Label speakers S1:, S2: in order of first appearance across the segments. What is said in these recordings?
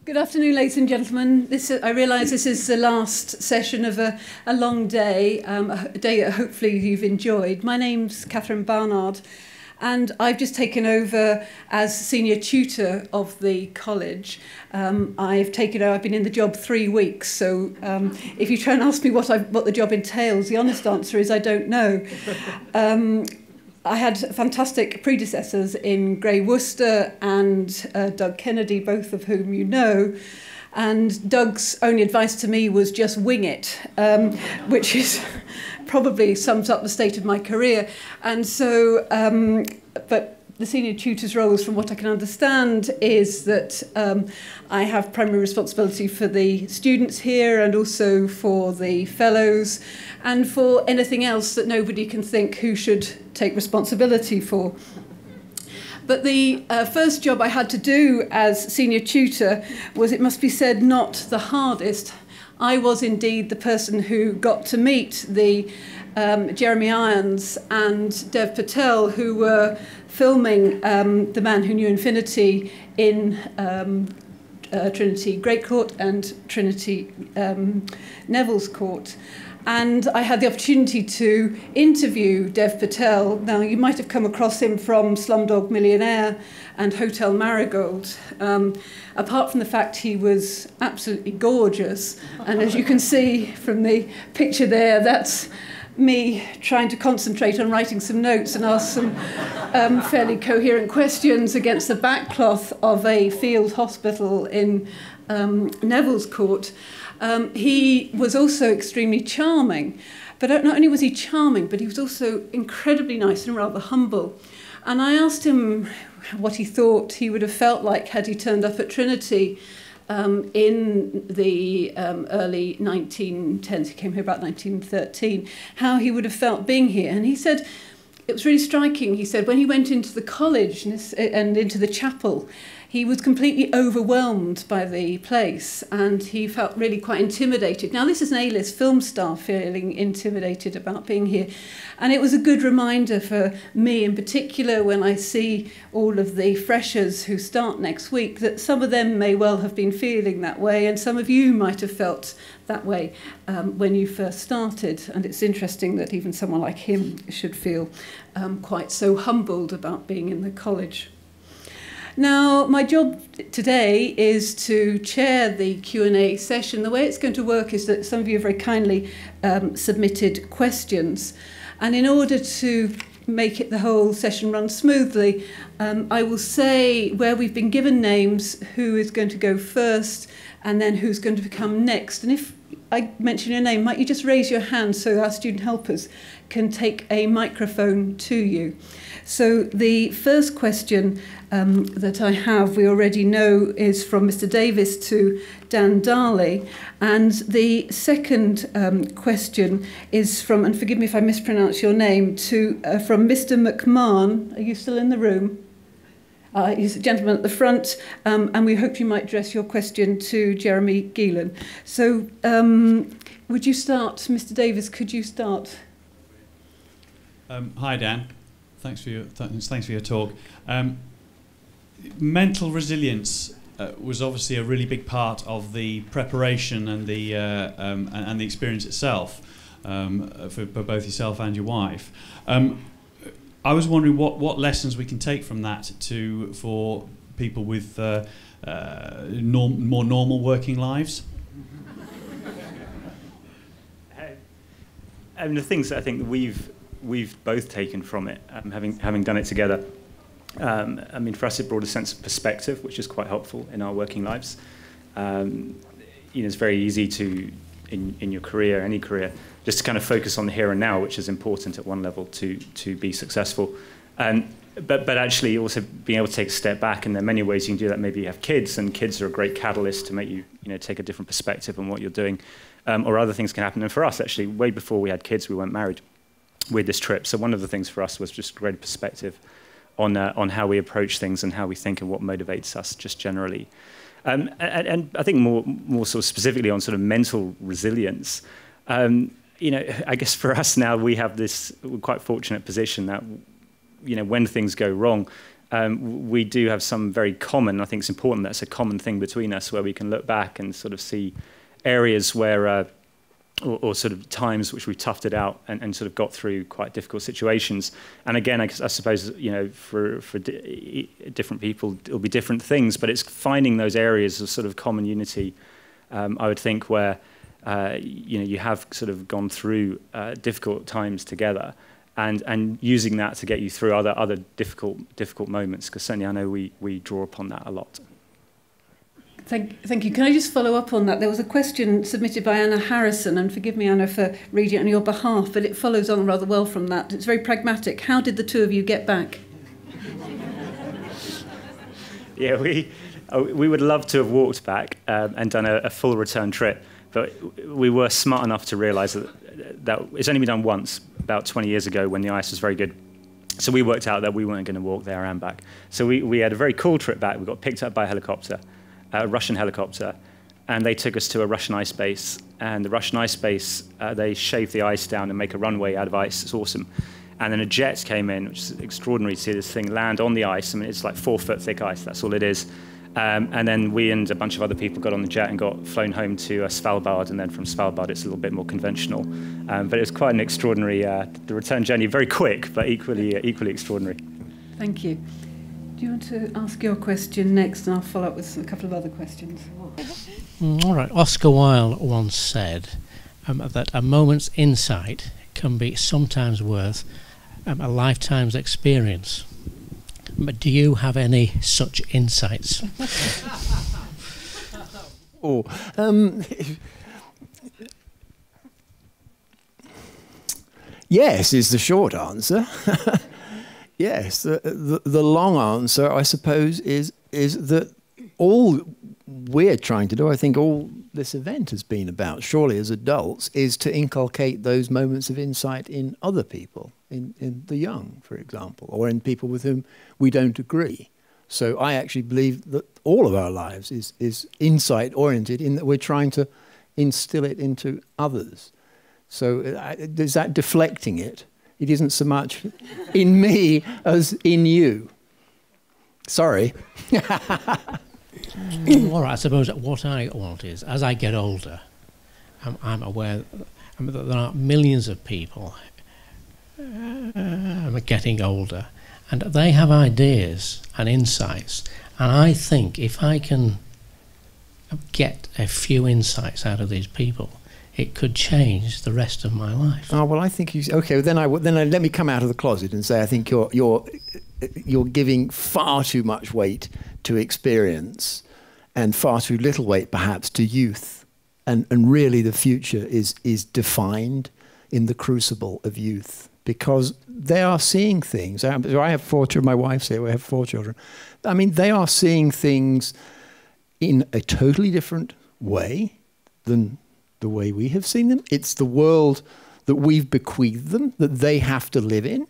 S1: Good afternoon, ladies and gentlemen. I realise this is the last session of a long day, a day that hopefully you've enjoyed. My name's Catherine Barnard, and I've just taken over as senior tutor of the college. I've been in the job 3 weeks, so if you try and ask me what the job entails, the honest answer is I don't know. I had fantastic predecessors in Gray Worcester and Doug Kennedy, both of whom you know. And Doug's only advice to me was just wing it, which is probably sums up the state of my career. And so, but the senior tutor's roles, from what I can understand, is that I have primary responsibility for the students here and also for the fellows and for anything else that nobody can think who should take responsibility for. But the first job I had to do as senior tutor was, it must be said, not the hardest. I was indeed the person who got to meet the Jeremy Irons and Dev Patel, who were filming The Man Who Knew Infinity in Trinity Great Court and Trinity Neville's Court. And I had the opportunity to interview Dev Patel. Now, you might have come across him from Slumdog Millionaire and Hotel Marigold. Apart from the fact he was absolutely gorgeous. And as you can see from the picture there, that's me trying to concentrate on writing some notes and ask some fairly coherent questions against the backcloth of a field hospital in Neville's Court. He was also extremely charming, but not only was he charming, but he was also incredibly nice and rather humble. And I asked him what he thought he would have felt like had he turned up at Trinity in the early 1910s. He came here about 1913, how he would have felt being here. And he said, it was really striking. He said when he went into the college and into the chapel, he was completely overwhelmed by the place and he felt really quite intimidated. Now, this is an A-list film star feeling intimidated about being here. And it was a good reminder for me in particular when I see all of the freshers who start next week that some of them may well have been feeling that way and some of you might have felt that way when you first started. And it's interesting that even someone like him should feel quite so humbled about being in the college. Now, my job today is to chair the Q&A session. The way it's going to work is that some of you have very kindly submitted questions. And in order to make the whole session run smoothly, I will say where we've been given names, who is going to go first, and then who's going to come next. And if I mention your name, might you just raise your hand so our student helpers can take a microphone to you. So the first question that I have, we already know, is from Mr. Davis to Dan Darley. And the second question is from, and forgive me if I mispronounce your name, from Mr. McMahon. Are you still in the room? He's a gentleman at the front, and we hope you might address your question to Jeremy Geelan. So would you start, Mr. Davis, could you start?
S2: Hi, Dan. Thanks for your talk. Mental resilience was obviously a really big part of the preparation and the experience itself for both yourself and your wife. I was wondering what lessons we can take from that for people with more normal working lives.
S3: And the things that I think that we've both taken from it, having done it together. I mean, for us, it brought a sense of perspective, which is quite helpful in our working lives. It's very easy to, in your career, any career, just to kind of focus on the here and now, which is important at one level to be successful. But actually also being able to take a step back, and there are many ways you can do that. Maybe you have kids, and kids are a great catalyst to make you take a different perspective on what you're doing, or other things can happen. And for us, actually, way before we had kids, we weren't married with this trip. So one of the things for us was just great perspective on how we approach things and how we think and what motivates us just generally. And I think more sort of specifically on sort of mental resilience, I guess for us now, we're quite fortunate position that, when things go wrong, we do have some very common, I think it's important that's a common thing between us, where we can look back and sort of see areas where, or sort of times which we toughed it out and sort of got through quite difficult situations. And again, I suppose, for different people, it'll be different things, but it's finding those areas of sort of common unity, I would think, where, you have sort of gone through difficult times together, and using that to get you through other difficult moments, because certainly I know we draw upon that a lot.
S1: Thank you. Can I just follow up on that? There was a question submitted by Anna Harrison, and forgive me, Anna, for reading it on your behalf, but it follows on rather well from that. It's very pragmatic. How did the two of you get back?
S3: Yeah, we would love to have walked back and done a full return trip, but we were smart enough to realise that it's only been done once, about 20 years ago, when the ice was very good. So we worked out that we weren't going to walk there and back. So we had a very cool trip back. We got picked up by a helicopter, a Russian helicopter, and they took us to a Russian ice base. And the Russian ice base, they shave the ice down and make a runway out of ice. It's awesome. And then a jet came in, which is extraordinary to see this thing land on the ice. I mean, it's like 4-foot thick ice. That's all it is. And then we and a bunch of other people got on the jet and got flown home to Svalbard. And then from Svalbard, it's a little bit more conventional. But it was quite an extraordinary, the return journey, very quick, but equally extraordinary.
S1: Thank you. Do you want to ask your question next, and I'll follow up with a couple of other questions?
S4: All right. Oscar Wilde once said that a moment's insight can be sometimes worth a lifetime's experience. But do you have any such insights?
S5: Yes is the short answer. Yes, the long answer, I suppose, is that all we're trying to do, I think all this event has been about, surely as adults, is to inculcate those moments of insight in other people, in the young, for example, or in people with whom we don't agree. So I actually believe that all of our lives is insight-oriented, in that we're trying to instill it into others. So is that deflecting it? It isn't so much in me as in you. Sorry.
S4: All right, I suppose what I want is, as I get older, I'm aware that there are millions of people getting older, and they have ideas and insights. And I think if I can get a few insights out of these people, it could change the rest of my life.
S5: Oh well, I think you. Okay, then let me come out of the closet and say I think you're giving far too much weight to experience, and far too little weight perhaps to youth, and really the future is defined in the crucible of youth, because they are seeing things. I have 4 children. My wife's here. We have 4 children. I mean, they are seeing things in a totally different way than the way we have seen them. It's the world that we've bequeathed them, that they have to live in.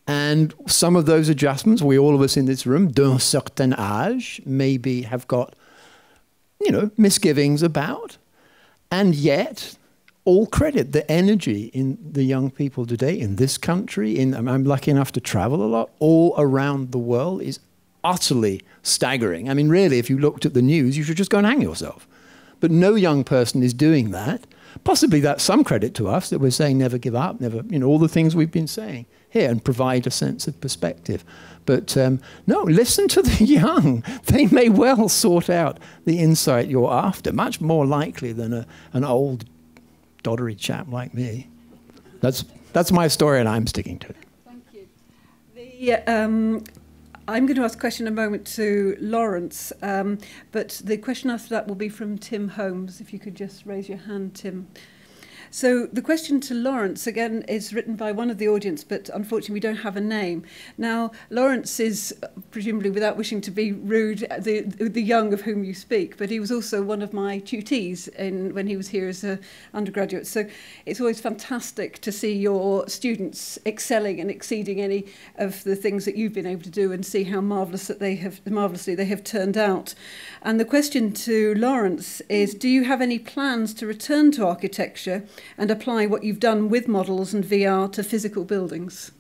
S5: And some of those adjustments, all of us in this room, d'un certain âge, maybe have got, misgivings about. And yet, all credit, the energy in the young people today in this country, I'm lucky enough to travel a lot, all around the world, is utterly staggering. I mean, really, if you looked at the news, you should just go and hang yourself. But no young person is doing that. Possibly that's some credit to us, that we're saying never give up, never, all the things we've been saying here, and provide a sense of perspective. But no, listen to the young. They may well sort out the insight you're after, much more likely than an old, doddery chap like me. That's my story, and I'm sticking to it.
S1: Thank you. I'm going to ask a question in a moment to Lawrence, but the question after that will be from Tim Holmes. If you could just raise your hand, Tim. So the question to Lawrence, again, is written by one of the audience, but unfortunately we don't have a name. Now, Lawrence is, presumably without wishing to be rude, the young of whom you speak, but he was also one of my tutees when he was here as an undergraduate. So it's always fantastic to see your students excelling and exceeding any of the things that you've been able to do, and see how marvellously they have turned out. And the question to Lawrence is, do you have any plans to return to architecture and apply what you've done with models and VR to physical buildings?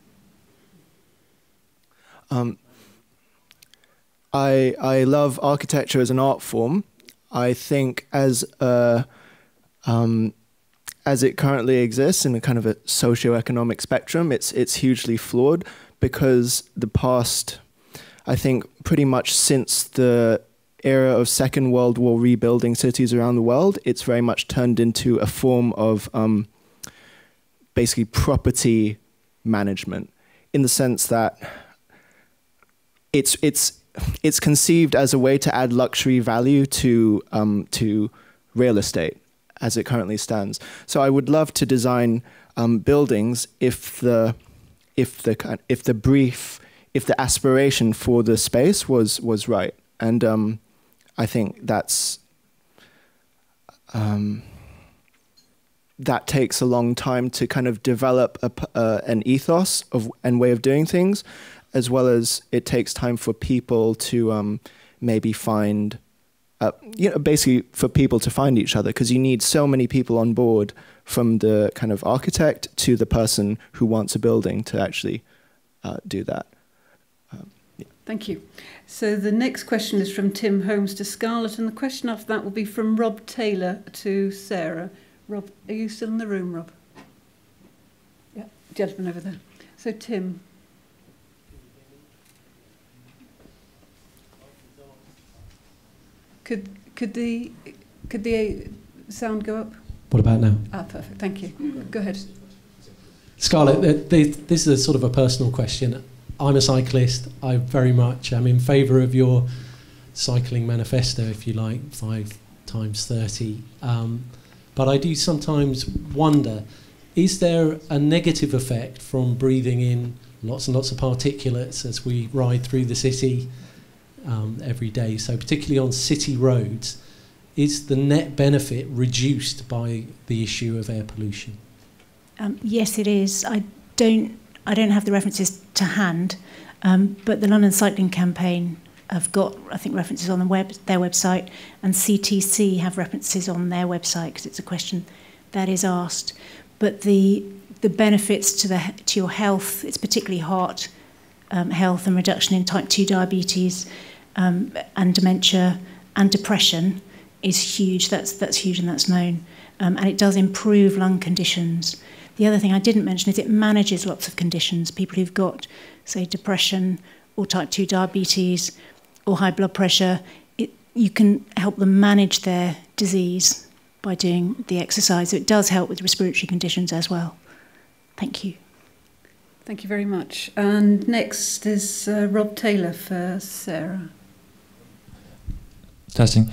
S6: I love architecture as an art form. I think as it currently exists in a kind of a socio-economic spectrum, it's hugely flawed, because the past, I think pretty much since the era of Second World War rebuilding cities around the world, it's very much turned into a form of basically property management, in the sense that it's conceived as a way to add luxury value to real estate as it currently stands. So I would love to design buildings if the aspiration for the space was right, and I think that takes a long time to kind of develop an ethos and way of doing things, as well as it takes time for people to maybe find, basically for people to find each other, because you need so many people on board, from the kind of architect to the person who wants a building, to actually do that.
S1: Yeah. Thank you. So the next question is from Tim Holmes to Scarlett, and the question after that will be from Rob Taylor to Sarah. Rob, are you still in the room, Rob? Yeah, gentleman over there. So Tim. Could the sound go up?
S7: What about now?
S1: Ah, perfect. Thank you. Go ahead.
S7: Scarlett, this is a sort of a personal question. I'm a cyclist. I very much am in favour of your cycling manifesto, if you like, 5x30. But I do sometimes wonder, is there a negative effect from breathing in lots and lots of particulates as we ride through the city every day? So particularly on city roads, is the net benefit reduced by the issue of air pollution?
S8: Yes, it is. I don't have the references to hand, but the London Cycling Campaign have got, I think, references on their website, and CTC have references on their website, because it's a question that is asked. But the benefits to your health, it's particularly heart health and reduction in type 2 diabetes and dementia and depression, is huge. That's huge, and that's known. And it does improve lung conditions. The other thing I didn't mention is it manages lots of conditions. People who've got, say, depression or type 2 diabetes or high blood pressure, you can help them manage their disease by doing the exercise. So it does help with respiratory conditions as well. Thank you.
S1: Thank you very much. And next is Rob Taylor for Sarah.
S9: Testing.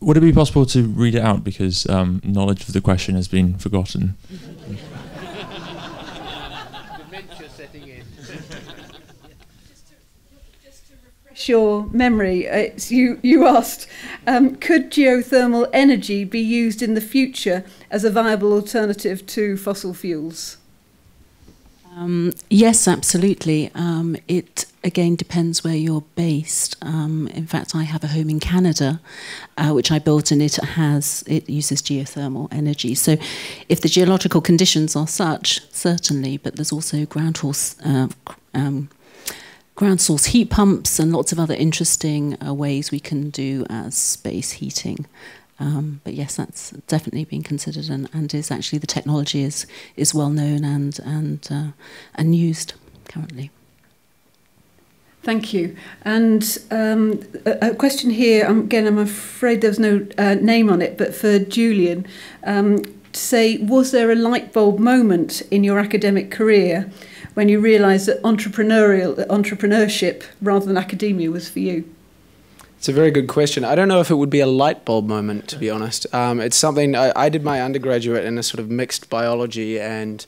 S9: Would it be possible to read it out, because knowledge of the question has been forgotten?
S4: Dementia setting in.
S1: Just to refresh your memory, you asked, could geothermal energy be used in the future as a viable alternative to fossil fuels?
S10: Yes, absolutely. It again depends where you're based. In fact, I have a home in Canada, which I built, and it uses geothermal energy. So, if the geological conditions are such, certainly. But there's also ground source heat pumps and lots of other interesting ways we can do as space heating. But yes, that's definitely being considered, and is actually, the technology is well known and used currently.
S1: Thank you. And a question here, again, I'm afraid there's no name on it, but for Julian, to say, was there a light bulb moment in your academic career when you realised that entrepreneurship rather than academia was for you?
S11: It's a very good question. I don't know if it would be a light bulb moment, to be honest. It's something, I did my undergraduate in a sort of mixed biology and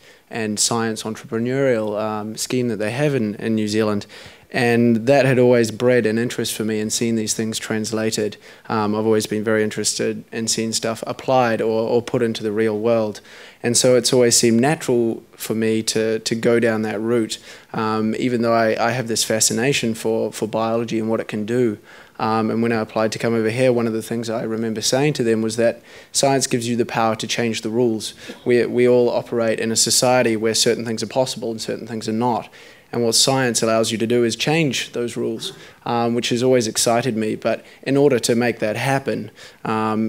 S11: science entrepreneurial scheme that they have in New Zealand. And that had always bred an interest for me in seeing these things translated. I've always been very interested in seeing stuff applied or put into the real world. And so it's always seemed natural for me to go down that route, even though I have this fascination for biology and what it can do. And when I applied to come over here, one of the things I remember saying to them was that science gives you the power to change the rules. We all operate in a society where certain things are possible and certain things are not. And what science allows you to do is change those rules, which has always excited me. But in order to make that happen,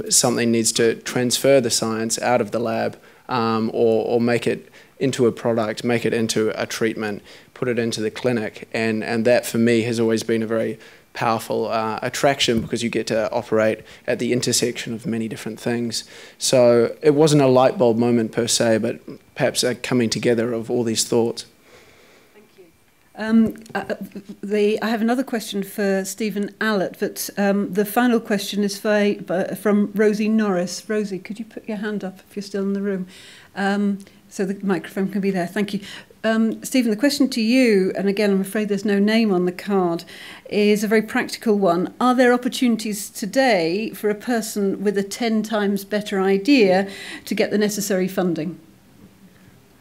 S11: something needs to transfer the science out of the lab, or make it into a product, make it into a treatment, put it into the clinic. And that for me has always been a very powerful attraction, because you get to operate at the intersection of many different things. So it wasn't a light bulb moment per se, but perhaps a coming together of all these thoughts.
S1: I have another question for Stephen Allett, but the final question is from Rosie Norris. Rosie, could you put your hand up if you're still in the room? So the microphone can be there. Thank you. Stephen, the question to you, and again, I'm afraid there's no name on the card, is a very practical one. Are there opportunities today for a person with a 10 times better idea to get the necessary funding?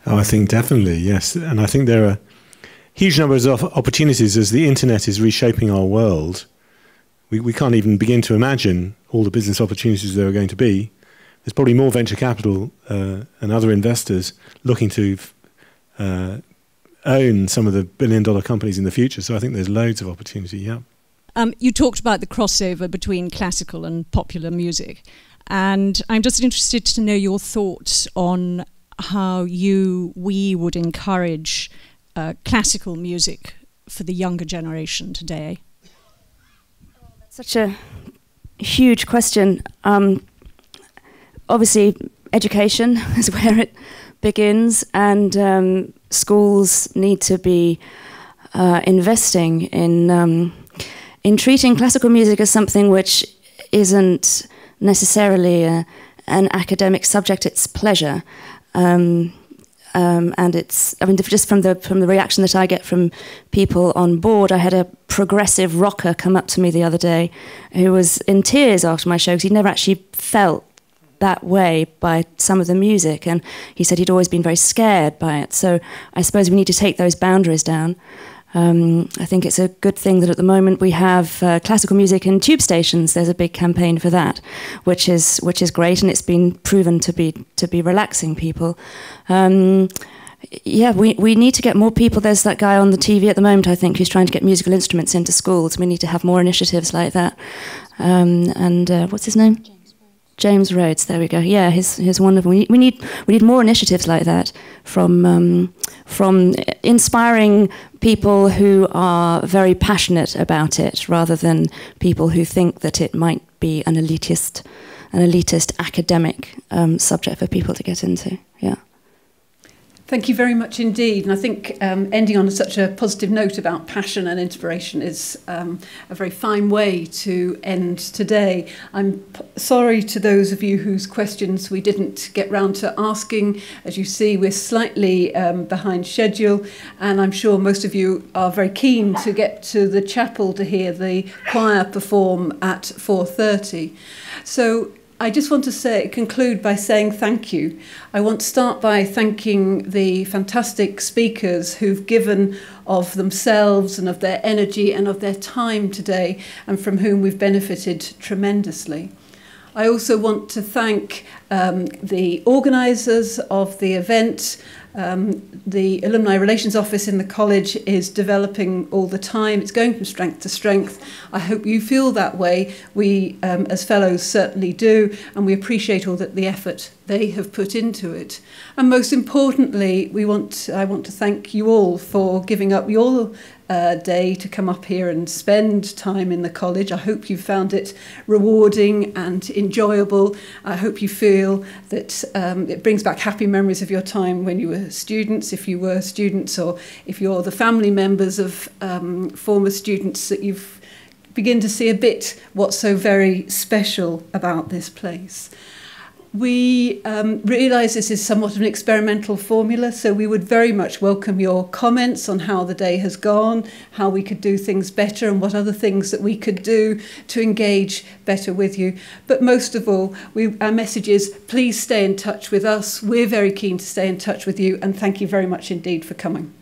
S12: Oh, I think definitely, yes. And I think there are huge numbers of opportunities as the internet is reshaping our world. We can't even begin to imagine all the business opportunities there are going to be. There's probably more venture capital and other investors looking to own some of the billion-dollar companies in the future. So I think there's loads of opportunity, yeah.
S13: You talked about the crossover between classical and popular music. And I'm just interested to know your thoughts on how we would encourage classical music for the younger generation today.
S14: That's such a huge question. Obviously, education is where it begins, and schools need to be investing in treating classical music as something which isn't necessarily an academic subject. It's pleasure, and it's. I mean, just from the reaction that I get from people on board, I had a progressive rocker come up to me the other day, who was in tears after my show because he'd never actually felt that way by some of the music, and he said he'd always been very scared by it. So I suppose we need to take those boundaries down. I think it's a good thing that at the moment we have classical music in tube stations. There's a big campaign for that, which is great, and it's been proven to be relaxing people. Yeah, we need to get more people. There's that guy on the TV at the moment, I think, who's trying to get musical instruments into schools. We need to have more initiatives like that. What's his name? James Rhodes, there we go. Yeah, he's wonderful. We need more initiatives like that from inspiring people who are very passionate about it, rather than people who think that it might be an elitist academic subject for people to get into. Yeah.
S1: Thank you very much indeed. And I think ending on such a positive note about passion and inspiration is a very fine way to end today. I'm sorry to those of you whose questions we didn't get round to asking. As you see, we're slightly behind schedule, and I'm sure most of you are very keen to get to the chapel to hear the choir perform at 4:30. So I just want to conclude by saying thank you. I want to start by thanking the fantastic speakers who've given of themselves and of their energy and of their time today, and from whom we've benefited tremendously. I also want to thank the organisers of the event. The Alumni Relations Office in the college is developing all the time. It's going from strength to strength. I hope you feel that way. We, as fellows, certainly do, and we appreciate all the effort they have put into it. And most importantly, I want to thank you all for giving up your day to come up here and spend time in the college. I hope you found it rewarding and enjoyable. I hope you feel that it brings back happy memories of your time when you were students, if you were students, or if you're the family members of former students, that you've begin to see a bit what's so very special about this place. We realise this is somewhat of an experimental formula, so we would very much welcome your comments on how the day has gone, how we could do things better, and what other things that we could do to engage better with you. But most of all, our message is please stay in touch with us. We're very keen to stay in touch with you, and thank you very much indeed for coming.